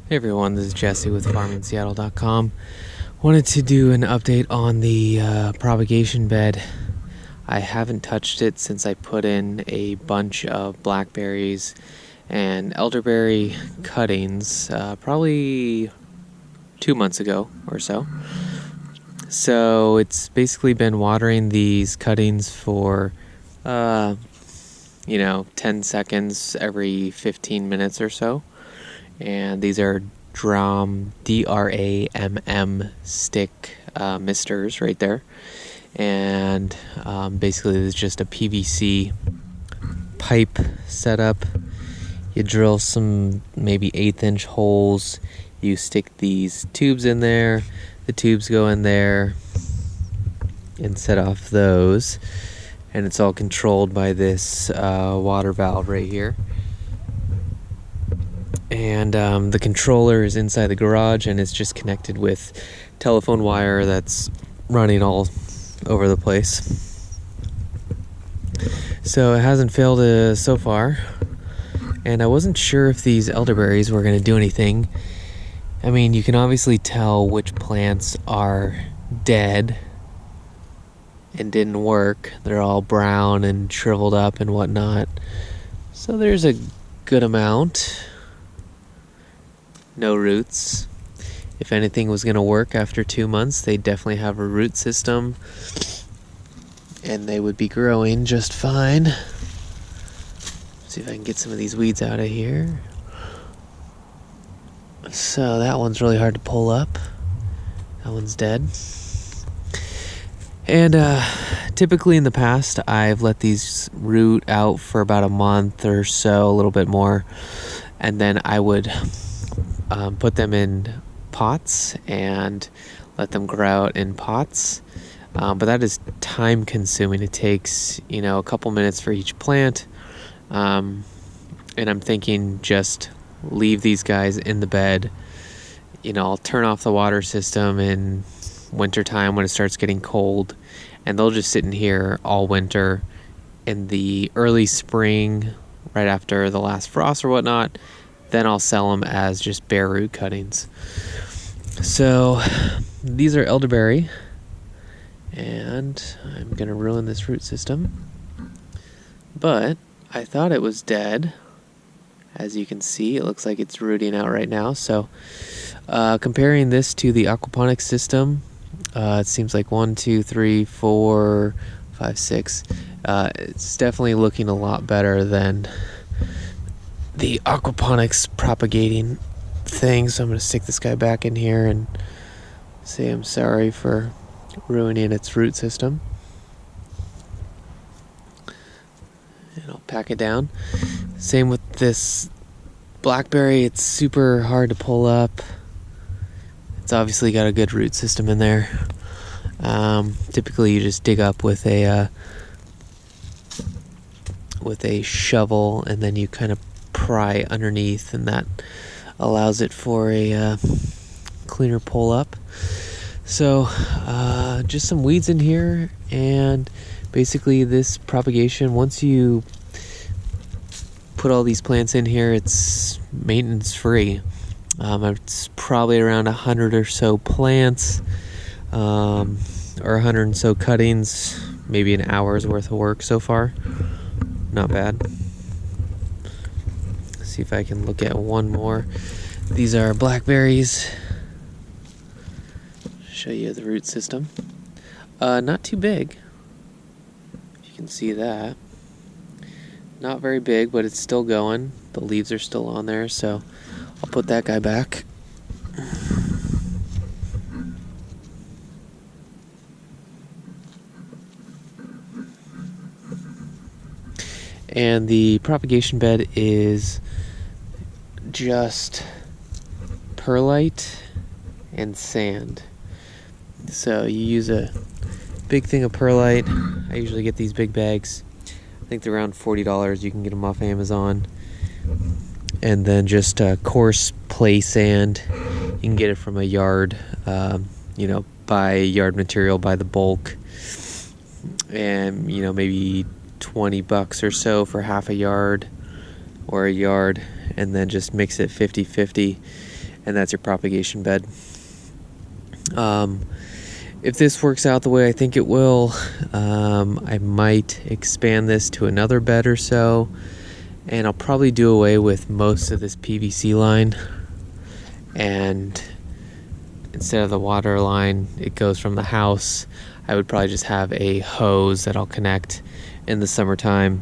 Hey everyone, this is Jesse with farmingseattle.com. Wanted to do an update on the propagation bed. I haven't touched it since I put in a bunch of blackberries and elderberry cuttings probably 2 months ago or so. So it's basically been watering these cuttings for 10 seconds every 15 minutes or so. And these are DRAM stick misters right there. And basically it's just a PVC pipe setup. You drill some maybe 1/8-inch holes. You stick these tubes in there. The tubes go in there and set off those. And it's all controlled by this water valve right here. And the controller is inside the garage, and it's just connected with telephone wire that's running all over the place. So it hasn't failed so far, and I wasn't sure if these elderberries were going to do anything. I mean, you can obviously tell which plants are dead and didn't work. They're all brown and shriveled up and whatnot. So there's a good amount. No roots. If anything was going to work after 2 months, they definitely have a root system and they would be growing just fine. See if I can get some of these weeds out of here. So that one's really hard to pull up. That one's dead. And typically in the past, I've let these root out for about a month or so, a little bit more, and then I would put them in pots and let them grow out in pots. But that is time consuming. It takes, a couple minutes for each plant. And I'm thinking just leave these guys in the bed. I'll turn off the water system in wintertime when it starts getting cold, and they'll just sit in here all winter. In the early spring, right after the last frost or whatnot, then I'll sell them as just bare root cuttings. So these are elderberry, and I'm gonna ruin this root system, but I thought it was dead. As you can see, it looks like it's rooting out right now. So comparing this to the aquaponics system, it seems like 1, 2, 3, 4, 5, 6. It's definitely looking a lot better than the aquaponics propagating thing. So I'm going to stick this guy back in here and say I'm sorry for ruining its root system. And I'll pack it down. Same with this blackberry. It's super hard to pull up. It's obviously got a good root system in there. Typically you just dig up with a shovel, and then you kind of pry underneath, and that allows it for a cleaner pull up. So just some weeds in here, and basically this propagation, once you put all these plants in here, it's maintenance free. It's probably around 100 or so plants, or 100 and so cuttings, maybe an hour's worth of work so far. Not bad. See if I can look at one more. These are blackberries. Show you the root system. Not too big. You can see that. Not very big, but it's still going. The leaves are still on there, so I'll put that guy back. And the propagation bed is just perlite and sand. So you use a big thing of perlite. I usually get these big bags. I think they're around $40. You can get them off Amazon. And then just coarse play sand. You can get it from a yard. Buy yard material by the bulk. And maybe $20 or so for half a yard or a yard, and then just mix it 50-50. and that's your propagation bed. If this works out the way I think it will, I might expand this to another bed or so, and I'll probably do away with most of this PVC line, and instead of the water line, it goes from the house. I would probably just have a hose that I'll connect in the summertime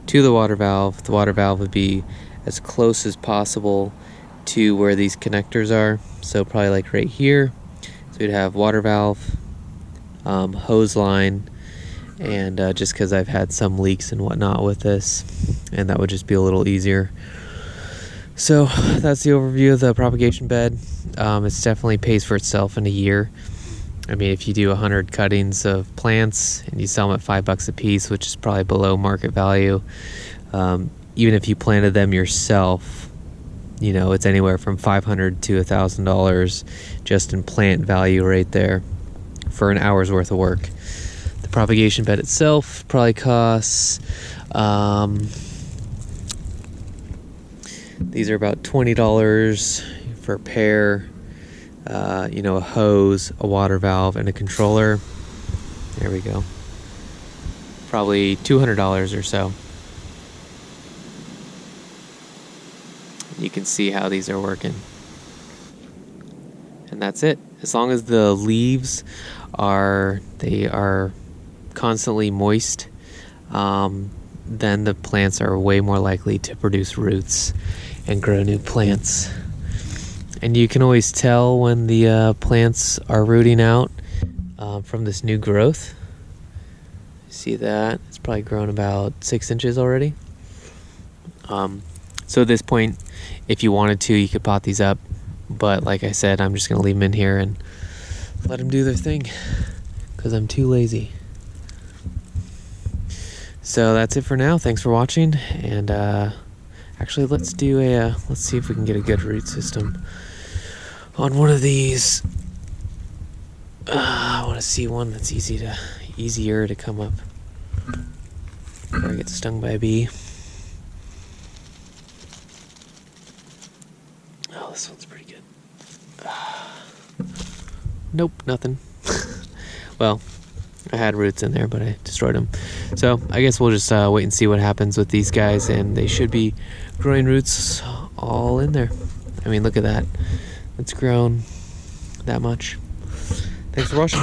to the water valve. The water valve would be as close as possible to where these connectors are, so probably like right here. So we'd have water valve, hose line, and just because I've had some leaks and whatnot with this, and that would just be a little easier. So that's the overview of the propagation bed. It's definitely pays for itself in a year. I mean, if you do 100 cuttings of plants and you sell them at $5 a piece, which is probably below market value, even if you planted them yourself, you know, it's anywhere from $500 to $1,000 just in plant value right there for an hour's worth of work. The propagation bed itself probably costs, these are about $20 for a pair, you know, a hose, a water valve, and a controller. There we go. Probably $200 or so. You can see how these are working. And that's it. As long as the leaves are constantly moist, then the plants are way more likely to produce roots and grow new plants. And you can always tell when the plants are rooting out from this new growth. See that? It's probably grown about 6 inches already. So at this point, if you wanted to, you could pot these up. But like I said, I'm just going to leave them in here and let them do their thing because I'm too lazy. So that's it for now. Thanks for watching. And actually, let's see if we can get a good root system on one of these. I want to see one that's easier to come up before I get stung by a bee. Oh, this one's pretty good. Nope, nothing. Well, I had roots in there, but I destroyed them. So I guess we'll just wait and see what happens with these guys, and they should be growing roots all in there. I mean, look at that. It's grown that much. Thanks for watching.